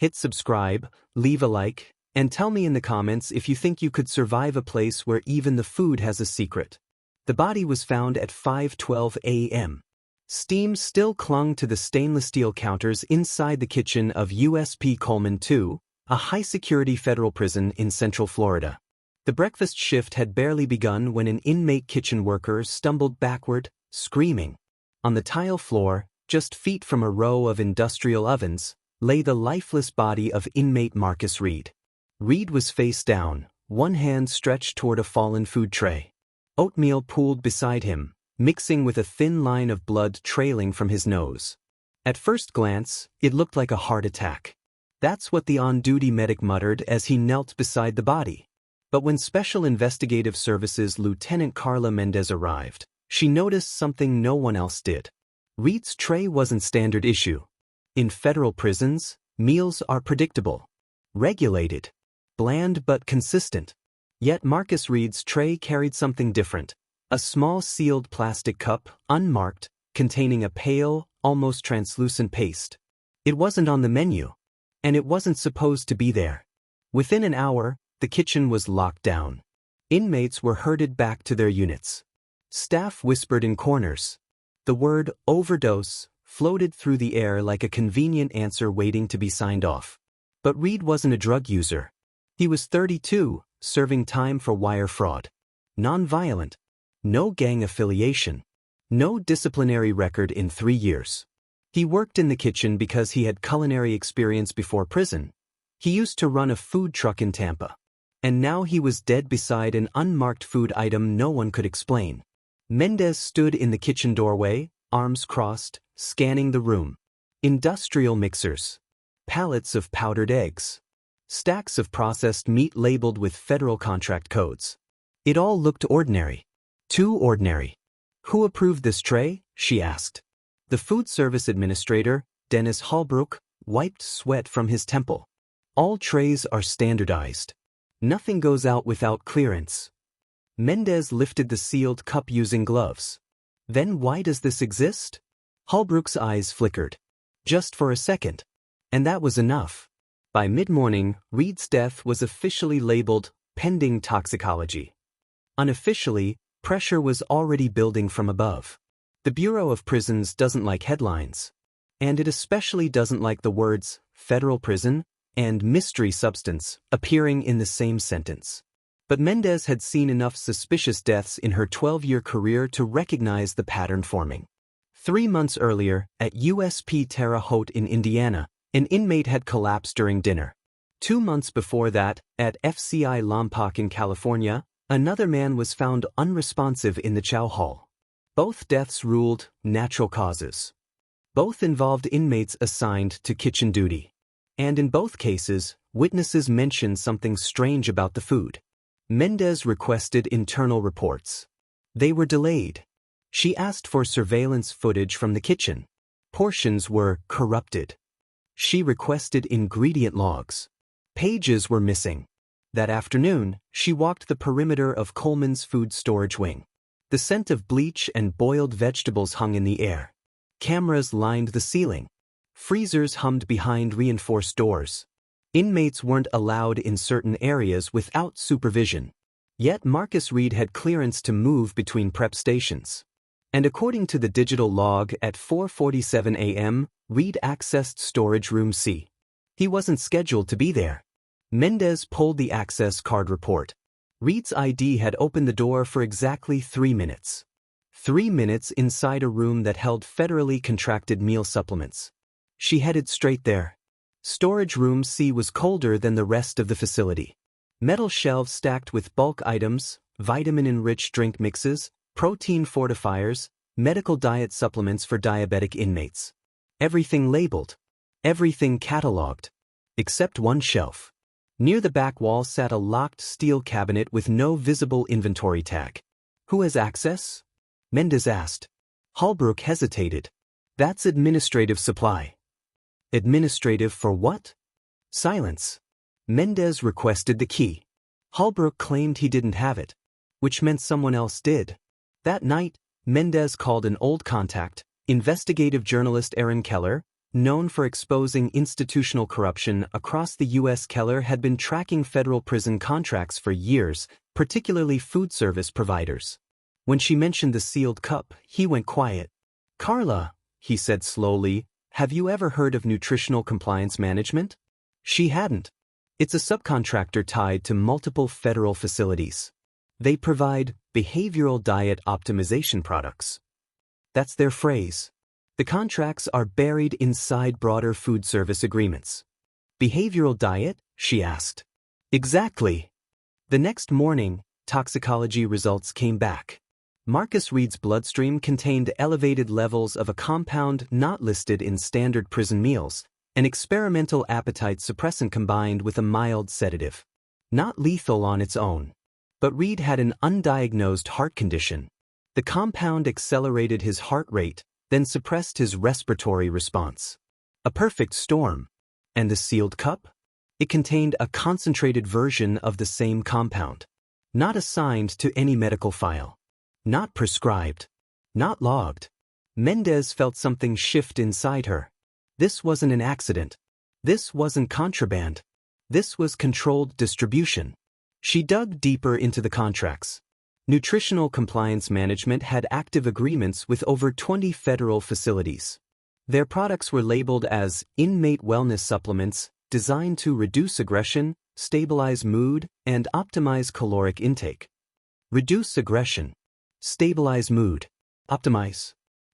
Hit subscribe, leave a like, and tell me in the comments if you think you could survive a place where even the food has a secret. The body was found at 5:12 a.m. Steam still clung to the stainless steel counters inside the kitchen of USP Coleman II, a high-security federal prison in Central Florida. The breakfast shift had barely begun when an inmate kitchen worker stumbled backward, screaming. On the tile floor, just feet from a row of industrial ovens, lay the lifeless body of inmate Marcus Reed. Reed was face down, one hand stretched toward a fallen food tray. Oatmeal pooled beside him, mixing with a thin line of blood trailing from his nose. At first glance, it looked like a heart attack. That's what the on-duty medic muttered as he knelt beside the body. But when Special Investigative Services Lieutenant Carla Mendez arrived, she noticed something no one else did. Reed's tray wasn't standard issue. In federal prisons, meals are predictable, regulated, bland but consistent. Yet Marcus Reed's tray carried something different. A small sealed plastic cup, unmarked, containing a pale, almost translucent paste. It wasn't on the menu. And it wasn't supposed to be there. Within an hour, the kitchen was locked down. Inmates were herded back to their units. Staff whispered in corners. The word overdose floated through the air like a convenient answer waiting to be signed off. But Reed wasn't a drug user. He was 32, serving time for wire fraud. Non-violent. No gang affiliation. No disciplinary record in 3 years. He worked in the kitchen because he had culinary experience before prison. He used to run a food truck in Tampa. And now he was dead beside an unmarked food item no one could explain. Mendez stood in the kitchen doorway, arms crossed, scanning the room. Industrial mixers. Pallets of powdered eggs. Stacks of processed meat labeled with federal contract codes. It all looked ordinary. Too ordinary. "Who approved this tray?" she asked. The food service administrator, Dennis Halbrook, wiped sweat from his temple. "All trays are standardized. Nothing goes out without clearance." Mendez lifted the sealed cup using gloves. "Then why does this exist?" Halbrook's eyes flickered. Just for a second. And that was enough. By mid-morning, Reed's death was officially labeled pending toxicology. Unofficially, pressure was already building from above. The Bureau of Prisons doesn't like headlines. And it especially doesn't like the words federal prison and mystery substance appearing in the same sentence. But Mendez had seen enough suspicious deaths in her 12-year career to recognize the pattern forming. 3 months earlier, at USP Terre Haute in Indiana, an inmate had collapsed during dinner. 2 months before that, at FCI Lompoc in California, another man was found unresponsive in the chow hall. Both deaths ruled natural causes. Both involved inmates assigned to kitchen duty. And in both cases, witnesses mentioned something strange about the food. Mendez requested internal reports. They were delayed. She asked for surveillance footage from the kitchen. Portions were corrupted. She requested ingredient logs. Pages were missing. That afternoon, she walked the perimeter of Coleman's food storage wing. The scent of bleach and boiled vegetables hung in the air. Cameras lined the ceiling. Freezers hummed behind reinforced doors. Inmates weren't allowed in certain areas without supervision. Yet Marcus Reed had clearance to move between prep stations. And according to the digital log at 4:47 a.m., Reed accessed storage room C. He wasn't scheduled to be there. Mendez pulled the access card report. Reed's ID had opened the door for exactly 3 minutes. 3 minutes inside a room that held federally contracted meal supplements. She headed straight there. Storage room C was colder than the rest of the facility. Metal shelves stacked with bulk items, vitamin-enriched drink mixes, protein fortifiers, medical diet supplements for diabetic inmates. Everything labeled. Everything cataloged. Except one shelf. Near the back wall sat a locked steel cabinet with no visible inventory tag. "Who has access?" Mendez asked. Halbrook hesitated. "That's administrative supply." "Administrative for what?" Silence. Mendez requested the key. Halbrook claimed he didn't have it, which meant someone else did. That night, Mendez called an old contact, investigative journalist Aaron Keller, known for exposing institutional corruption across the U.S. Keller had been tracking federal prison contracts for years, particularly food service providers. When she mentioned the sealed cup, he went quiet. "Carla," he said slowly, "have you ever heard of Nutritional Compliance Management?" She hadn't. It's a subcontractor tied to multiple federal facilities. They provide behavioral diet optimization products. That's their phrase. The contracts are buried inside broader food service agreements. "Behavioral diet?" she asked. "Exactly." The next morning, toxicology results came back. Marcus Reed's bloodstream contained elevated levels of a compound not listed in standard prison meals, an experimental appetite suppressant combined with a mild sedative. Not lethal on its own. But Reed had an undiagnosed heart condition. The compound accelerated his heart rate, then suppressed his respiratory response. A perfect storm. And the sealed cup? It contained a concentrated version of the same compound. Not assigned to any medical file. Not prescribed. Not logged. Mendez felt something shift inside her. This wasn't an accident. This wasn't contraband. This was controlled distribution. She dug deeper into the contracts. Nutritional Compliance Management had active agreements with over 20 federal facilities. Their products were labeled as inmate wellness supplements designed to reduce aggression, stabilize mood, and optimize caloric intake. Reduce aggression. Stabilize mood. Optimize.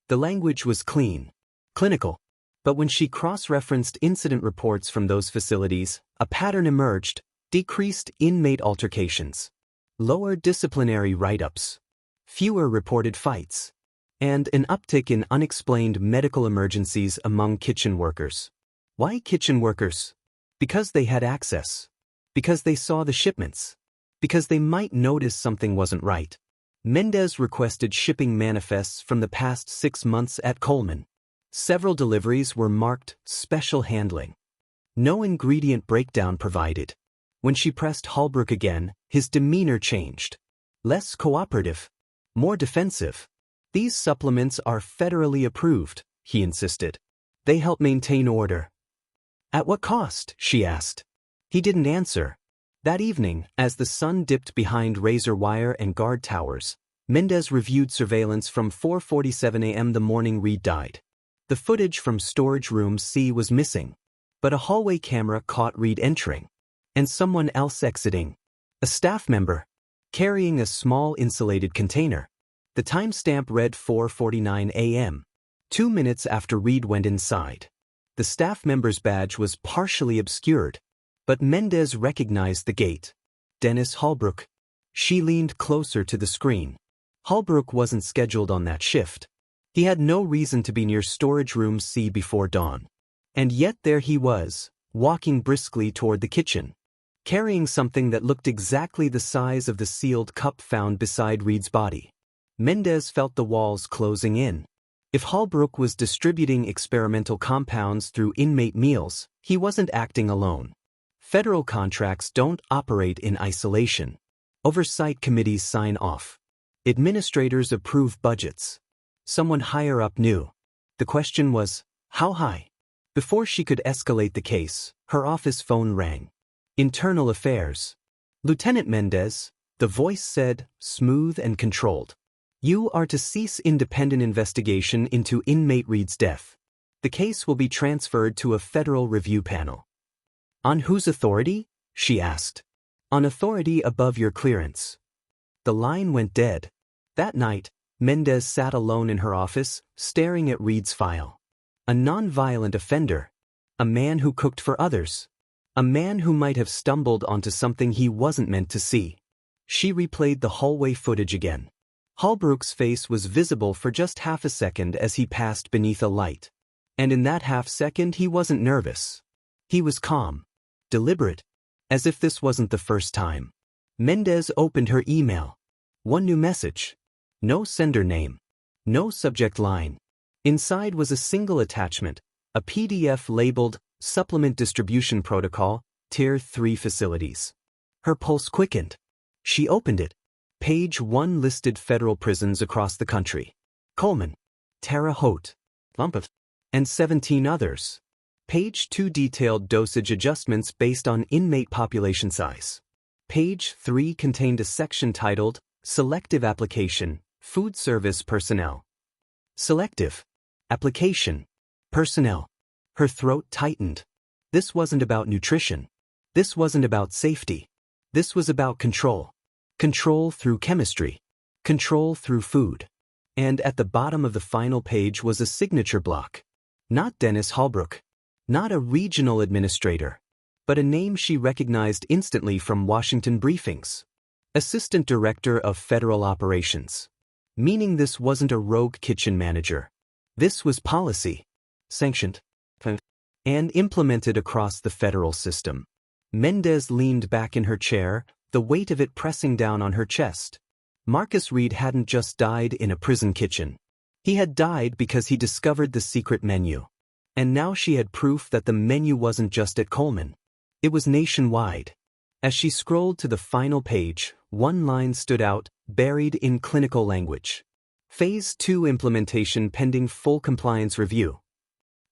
The language was clean. Clinical. But when she cross-referenced incident reports from those facilities, a pattern emerged: decreased inmate altercations, lower disciplinary write-ups, fewer reported fights, and an uptick in unexplained medical emergencies among kitchen workers. Why kitchen workers? Because they had access. Because they saw the shipments. Because they might notice something wasn't right. Mendez requested shipping manifests from the past 6 months at Coleman. Several deliveries were marked special handling. No ingredient breakdown provided. When she pressed Halbrook again, his demeanor changed. Less cooperative. More defensive. "These supplements are federally approved," he insisted. "They help maintain order." "At what cost?" she asked. He didn't answer. That evening, as the sun dipped behind razor wire and guard towers, Mendez reviewed surveillance from 4:47 a.m. the morning Reed died. The footage from storage room C was missing, but a hallway camera caught Reed entering, and someone else exiting. A staff member, carrying a small insulated container. The timestamp read 4:49 a.m., 2 minutes after Reed went inside. The staff member's badge was partially obscured, but Mendez recognized the gate. Dennis Halbrook. She leaned closer to the screen. Halbrook wasn't scheduled on that shift. He had no reason to be near storage room C before dawn. And yet there he was, walking briskly toward the kitchen, carrying something that looked exactly the size of the sealed cup found beside Reed's body. Mendez felt the walls closing in. If Halbrook was distributing experimental compounds through inmate meals, he wasn't acting alone. Federal contracts don't operate in isolation. Oversight committees sign off. Administrators approve budgets. Someone higher up knew. The question was, how high? Before she could escalate the case, her office phone rang. Internal Affairs. "Lieutenant Mendez," the voice said, smooth and controlled. "You are to cease independent investigation into inmate Reed's death. The case will be transferred to a federal review panel." "On whose authority?" she asked. "On authority above your clearance." The line went dead. That night, Mendez sat alone in her office, staring at Reed's file. A non-violent offender. A man who cooked for others. A man who might have stumbled onto something he wasn't meant to see. She replayed the hallway footage again. Halbrook's face was visible for just half a second as he passed beneath a light. And in that half second he wasn't nervous. He was calm. Deliberate. As if this wasn't the first time. Mendez opened her email. One new message. No sender name. No subject line. Inside was a single attachment, a PDF labeled Supplement Distribution Protocol, Tier 3 Facilities. Her pulse quickened. She opened it. Page 1 listed federal prisons across the country. Coleman. Terre Haute. Lump of and 17 others. Page 2 detailed dosage adjustments based on inmate population size. Page 3 contained a section titled Selective Application, Food Service Personnel. Selective application. Personnel. Her throat tightened. This wasn't about nutrition. This wasn't about safety. This was about control. Control through chemistry. Control through food. And at the bottom of the final page was a signature block. Not Dennis Halbrook. Not a regional administrator. But a name she recognized instantly from Washington briefings. Assistant Director of Federal Operations. Meaning this wasn't a rogue kitchen manager. This was policy. Sanctioned. And implemented across the federal system. Mendez leaned back in her chair, the weight of it pressing down on her chest. Marcus Reed hadn't just died in a prison kitchen. He had died because he discovered the secret menu. And now she had proof that the menu wasn't just at Coleman. It was nationwide. As she scrolled to the final page, one line stood out, buried in clinical language. Phase 2 implementation pending full compliance review.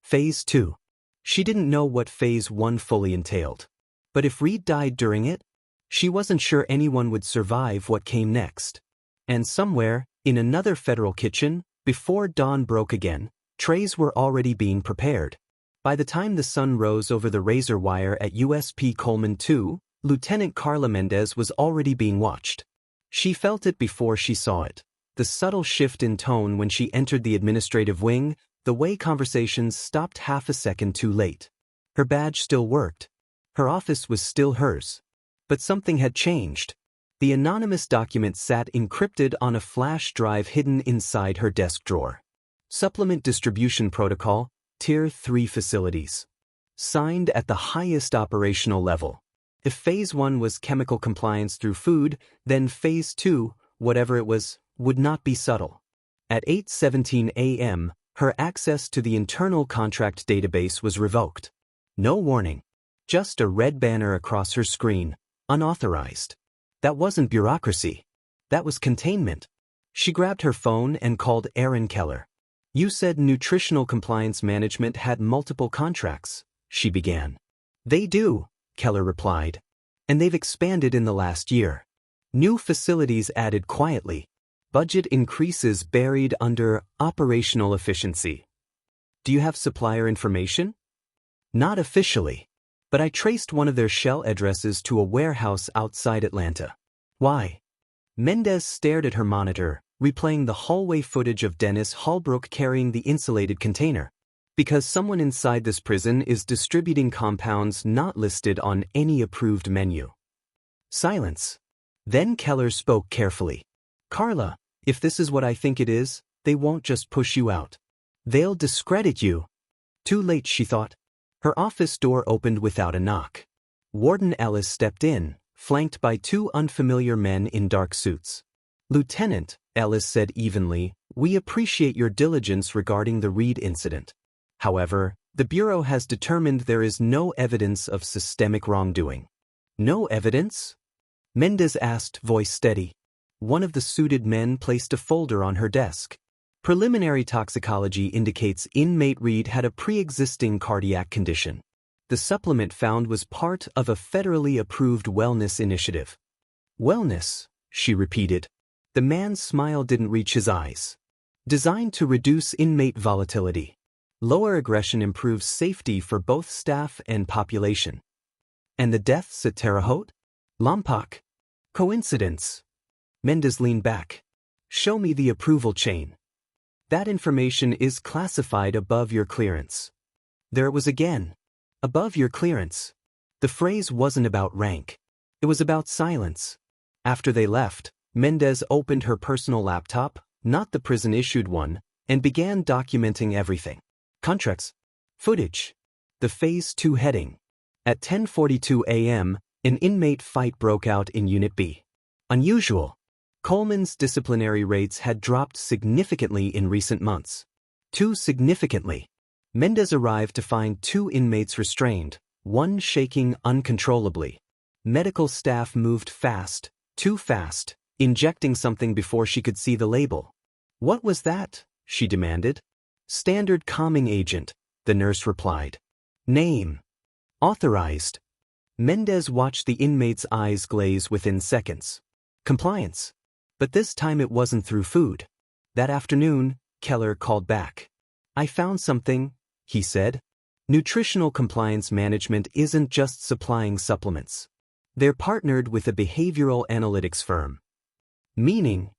Phase 2. She didn't know what Phase 1 fully entailed. But if Reed died during it, she wasn't sure anyone would survive what came next. And somewhere, in another federal kitchen, before dawn broke again, trays were already being prepared. By the time the sun rose over the razor wire at USP Coleman II, Lieutenant Carla Mendez was already being watched. She felt it before she saw it. The subtle shift in tone when she entered the administrative wing, the way conversations stopped half a second too late. Her badge still worked. Her office was still hers. But something had changed. The anonymous document sat encrypted on a flash drive hidden inside her desk drawer. Supplement Distribution Protocol, Tier 3 Facilities. Signed at the highest operational level. If Phase 1 was chemical compliance through food, then Phase 2, whatever it was, would not be subtle. At 8:17 a.m., her access to the internal contract database was revoked. No warning. Just a red banner across her screen, unauthorized. That wasn't bureaucracy. That was containment. She grabbed her phone and called Aaron Keller. "You said Nutritional Compliance Management had multiple contracts," she began. "They do," Keller replied. "And they've expanded in the last year. New facilities added quietly. Budget increases buried under operational efficiency." "Do you have supplier information?" "Not officially. But I traced one of their shell addresses to a warehouse outside Atlanta." "Why?" Mendez stared at her monitor, replaying the hallway footage of Dennis Halbrook carrying the insulated container. "Because someone inside this prison is distributing compounds not listed on any approved menu." Silence. Then Keller spoke carefully. "Carla, if this is what I think it is, they won't just push you out. They'll discredit you." Too late, she thought. Her office door opened without a knock. Warden Ellis stepped in, flanked by two unfamiliar men in dark suits. "Lieutenant," Ellis said evenly, "we appreciate your diligence regarding the Reed incident. However, the Bureau has determined there is no evidence of systemic wrongdoing." "No evidence?" Mendez asked, voice steady. One of the suited men placed a folder on her desk. "Preliminary toxicology indicates inmate Reed had a pre-existing cardiac condition. The supplement found was part of a federally approved wellness initiative." "Wellness," she repeated. The man's smile didn't reach his eyes. "Designed to reduce inmate volatility. Lower aggression improves safety for both staff and population." "And the deaths at Terre Haute? Lompoc? Coincidence?" Mendez leaned back. "Show me the approval chain." "That information is classified above your clearance." There it was again. Above your clearance. The phrase wasn't about rank. It was about silence. After they left, Mendez opened her personal laptop, not the prison-issued one, and began documenting everything. Contracts. Footage. The Phase 2 heading. At 10:42 a.m., an inmate fight broke out in Unit B. Unusual. Coleman's disciplinary rates had dropped significantly in recent months. Too significantly. Mendez arrived to find two inmates restrained, one shaking uncontrollably. Medical staff moved fast, too fast, injecting something before she could see the label. "What was that?" she demanded. Standard calming agent, the nurse replied. Name. Authorized. Mendez watched the inmate's eyes glaze within seconds. Compliance. But this time it wasn't through food. That afternoon, Keller called back. I found something, he said. Nutritional compliance management isn't just supplying supplements. They're partnered with a behavioral analytics firm. Meaning,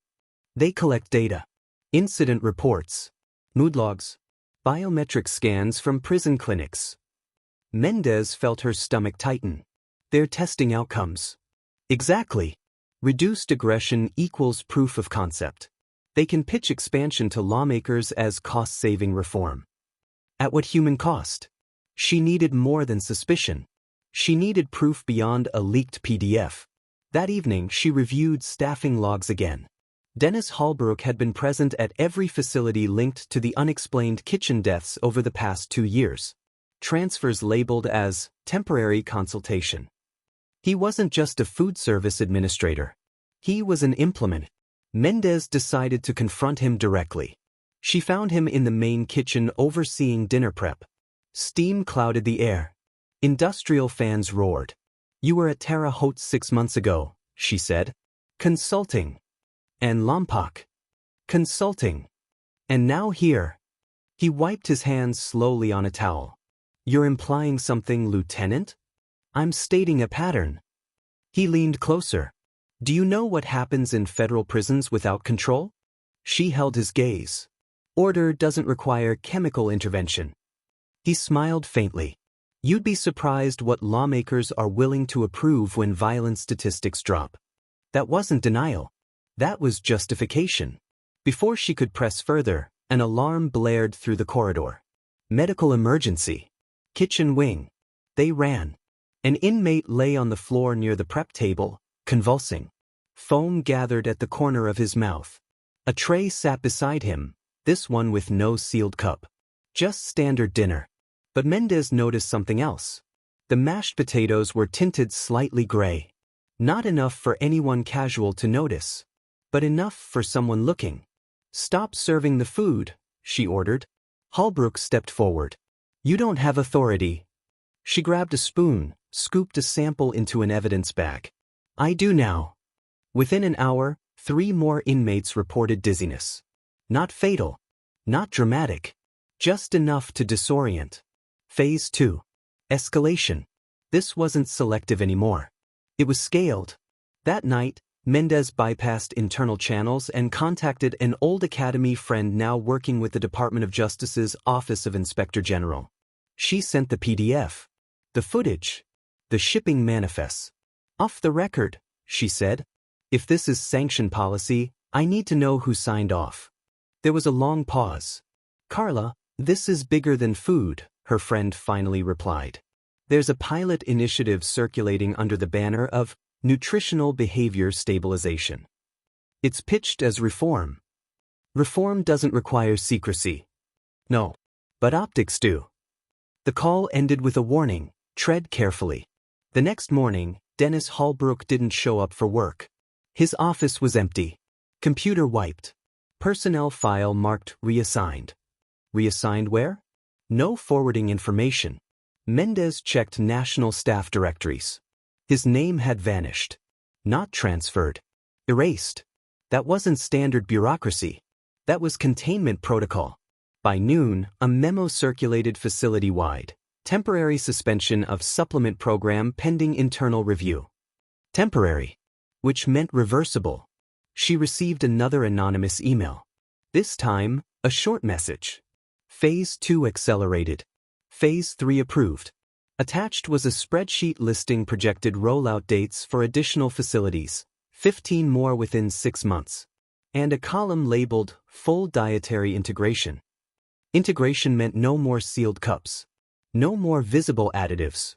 they collect data, incident reports, mood logs, biometric scans from prison clinics. Mendez felt her stomach tighten. They're testing outcomes. Exactly. Reduced aggression equals proof of concept. They can pitch expansion to lawmakers as cost-saving reform. At what human cost? She needed more than suspicion. She needed proof beyond a leaked PDF. That evening, she reviewed staffing logs again. Dennis Halbrook had been present at every facility linked to the unexplained kitchen deaths over the past 2 years. Transfers labeled as temporary consultation. He wasn't just a food service administrator. He was an implement. Mendez decided to confront him directly. She found him in the main kitchen overseeing dinner prep. Steam clouded the air. Industrial fans roared. You were at Terre Haute 6 months ago, she said. Consulting. And Lompoc. Consulting. And now here. He wiped his hands slowly on a towel. You're implying something, Lieutenant? I'm stating a pattern. He leaned closer. Do you know what happens in federal prisons without control? She held his gaze. Order doesn't require chemical intervention. He smiled faintly. You'd be surprised what lawmakers are willing to approve when violence statistics drop. That wasn't denial. That was justification. Before she could press further, an alarm blared through the corridor. Medical emergency. Kitchen wing. They ran. An inmate lay on the floor near the prep table, convulsing. Foam gathered at the corner of his mouth. A tray sat beside him, this one with no sealed cup. Just standard dinner. But Mendez noticed something else. The mashed potatoes were tinted slightly gray. Not enough for anyone casual to notice, but enough for someone looking. Stop serving the food, she ordered. Halbrook stepped forward. You don't have authority. She grabbed a spoon, scooped a sample into an evidence bag. I do now. Within an hour, 3 more inmates reported dizziness. Not fatal. Not dramatic. Just enough to disorient. Phase 2. Escalation. This wasn't selective anymore. It was scaled. That night, Mendez bypassed internal channels and contacted an old academy friend now working with the Department of Justice's Office of Inspector General. She sent the PDF. The footage. The shipping manifests. Off the record, she said. If this is sanction policy, I need to know who signed off. There was a long pause. Carla, this is bigger than food, her friend finally replied. There's a pilot initiative circulating under the banner of Nutritional Behavior Stabilization. It's pitched as reform. Reform doesn't require secrecy. No. But optics do. The call ended with a warning, tread carefully. The next morning, Dennis Halbrook didn't show up for work. His office was empty. Computer wiped. Personnel file marked reassigned. Reassigned where? No forwarding information. Mendez checked national staff directories. His name had vanished. Not transferred. Erased. That wasn't standard bureaucracy. That was containment protocol. By noon, a memo circulated facility-wide. Temporary suspension of supplement program pending internal review. Temporary. Which meant reversible. She received another anonymous email. This time, a short message. Phase 2 accelerated. Phase 3 approved. Attached was a spreadsheet listing projected rollout dates for additional facilities, 15 more within 6 months. And a column labeled Full Dietary Integration. Integration meant no more sealed cups. No more visible additives.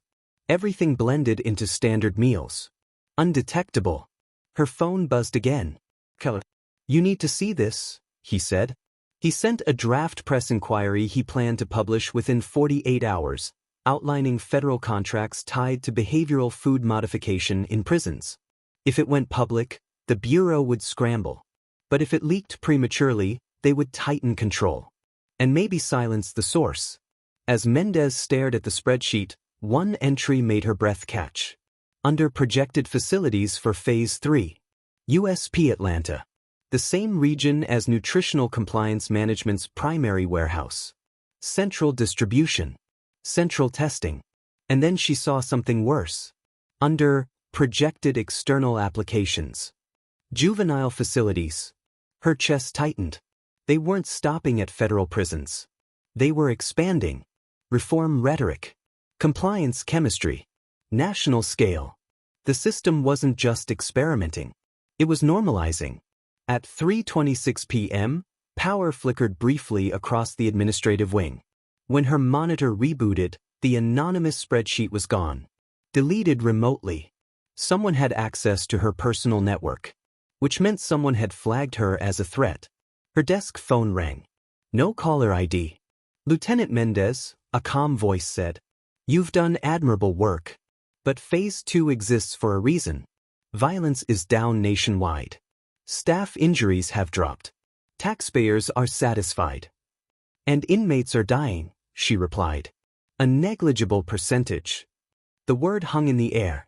Everything blended into standard meals. Undetectable. Her phone buzzed again. Keller. You need to see this, he said. He sent a draft press inquiry he planned to publish within 48 hours, outlining federal contracts tied to behavioral food modification in prisons. If it went public, the Bureau would scramble. But if it leaked prematurely, they would tighten control. and maybe silence the source. As Mendez stared at the spreadsheet, one entry made her breath catch. Under projected facilities for Phase 3. USP Atlanta. The same region as Nutritional Compliance Management's primary warehouse. Central distribution. Central testing. And then she saw something worse. Under projected external applications. Juvenile facilities. Her chest tightened. They weren't stopping at federal prisons. They were expanding. Reform rhetoric. Compliance chemistry. National scale. The system wasn't just experimenting. It was normalizing. At 3:26 p.m., power flickered briefly across the administrative wing. When her monitor rebooted, the anonymous spreadsheet was gone. Deleted remotely. Someone had access to her personal network, which meant someone had flagged her as a threat. Her desk phone rang. No caller ID. Lieutenant Mendez, a calm voice said, "You've done admirable work. But Phase 2 exists for a reason. Violence is down nationwide. Staff injuries have dropped. Taxpayers are satisfied. And inmates are dying," she replied. "A negligible percentage." The word hung in the air.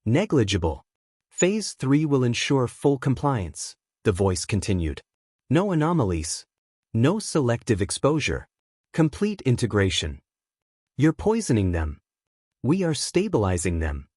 Negligible. Phase 3 will ensure full compliance, the voice continued. No anomalies. No selective exposure. Complete integration. "You're poisoning them. We are stabilizing them."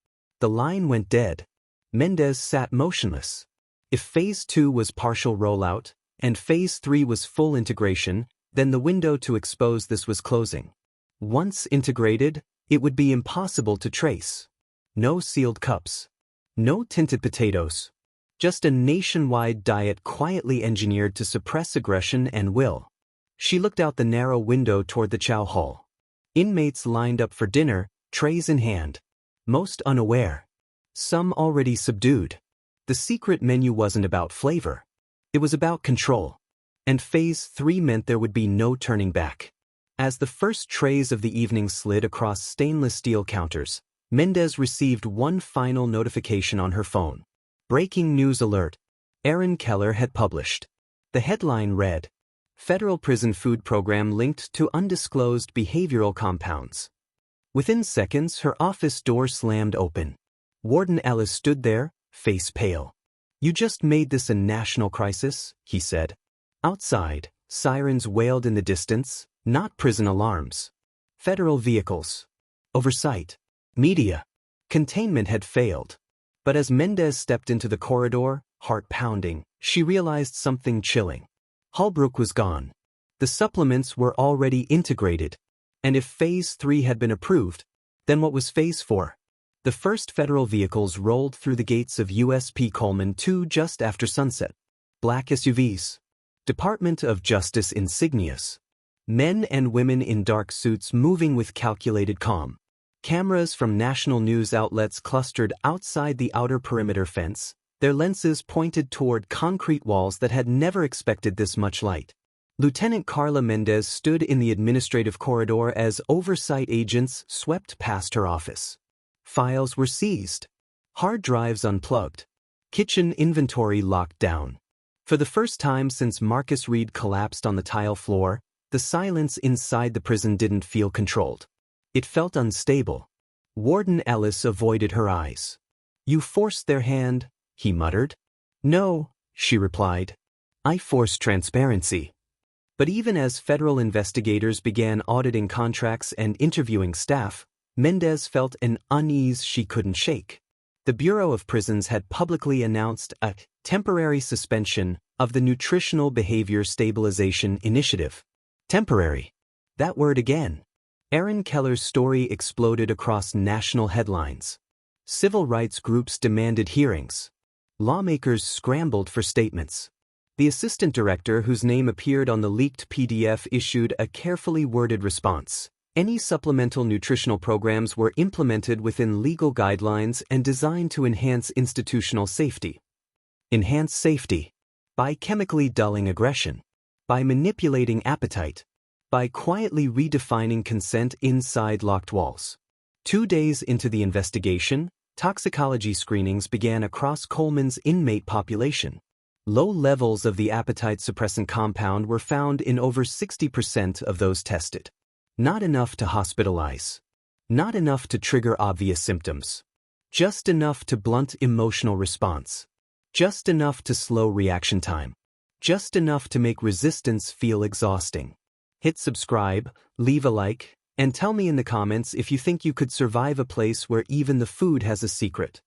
The line went dead. Mendez sat motionless. If Phase 2 was partial rollout, and Phase 3 was full integration, then the window to expose this was closing. Once integrated, it would be impossible to trace. No sealed cups. No tinted potatoes. Just a nationwide diet quietly engineered to suppress aggression and will. She looked out the narrow window toward the chow hall. Inmates lined up for dinner, trays in hand. Most unaware. Some already subdued. The secret menu wasn't about flavor. It was about control. And Phase 3 meant there would be no turning back. As the first trays of the evening slid across stainless steel counters, Mendez received one final notification on her phone. Breaking news alert. Aaron Keller had published. The headline read, "Federal Prison Food Program Linked to Undisclosed Behavioral Compounds." Within seconds, her office door slammed open. Warden Ellis stood there, face pale. "You just made this a national crisis," he said. Outside, sirens wailed in the distance, not prison alarms. Federal vehicles. Oversight. Media. Containment had failed. But as Mendez stepped into the corridor, heart pounding, she realized something chilling. Halbrook was gone. The supplements were already integrated. And if Phase 3 had been approved, then what was Phase 4? The first federal vehicles rolled through the gates of USP Coleman II just after sunset. Black SUVs. Department of Justice insignias. Men and women in dark suits moving with calculated calm. Cameras from national news outlets clustered outside the outer perimeter fence, their lenses pointed toward concrete walls that had never expected this much light. Lieutenant Carla Mendez stood in the administrative corridor as oversight agents swept past her office. Files were seized. Hard drives unplugged. Kitchen inventory locked down. For the first time since Marcus Reed collapsed on the tile floor, the silence inside the prison didn't feel controlled. It felt unstable. Warden Ellis avoided her eyes. "You forced their hand," he muttered. "No," she replied. "I forced transparency." But even as federal investigators began auditing contracts and interviewing staff, Mendez felt an unease she couldn't shake. The Bureau of Prisons had publicly announced a temporary suspension of the Nutritional Behavior Stabilization Initiative. Temporary. That word again. Aaron Keller's story exploded across national headlines. Civil rights groups demanded hearings. Lawmakers scrambled for statements. The assistant director, whose name appeared on the leaked PDF, issued a carefully worded response. Any supplemental nutritional programs were implemented within legal guidelines and designed to enhance institutional safety. Enhance safety. By chemically dulling aggression. By manipulating appetite. By quietly redefining consent inside locked walls. 2 days into the investigation, toxicology screenings began across Coleman's inmate population. Low levels of the appetite-suppressant compound were found in over 60% of those tested. Not enough to hospitalize. Not enough to trigger obvious symptoms. Just enough to blunt emotional response. Just enough to slow reaction time. Just enough to make resistance feel exhausting. Hit subscribe, leave a like, and tell me in the comments if you think you could survive a place where even the food has a secret.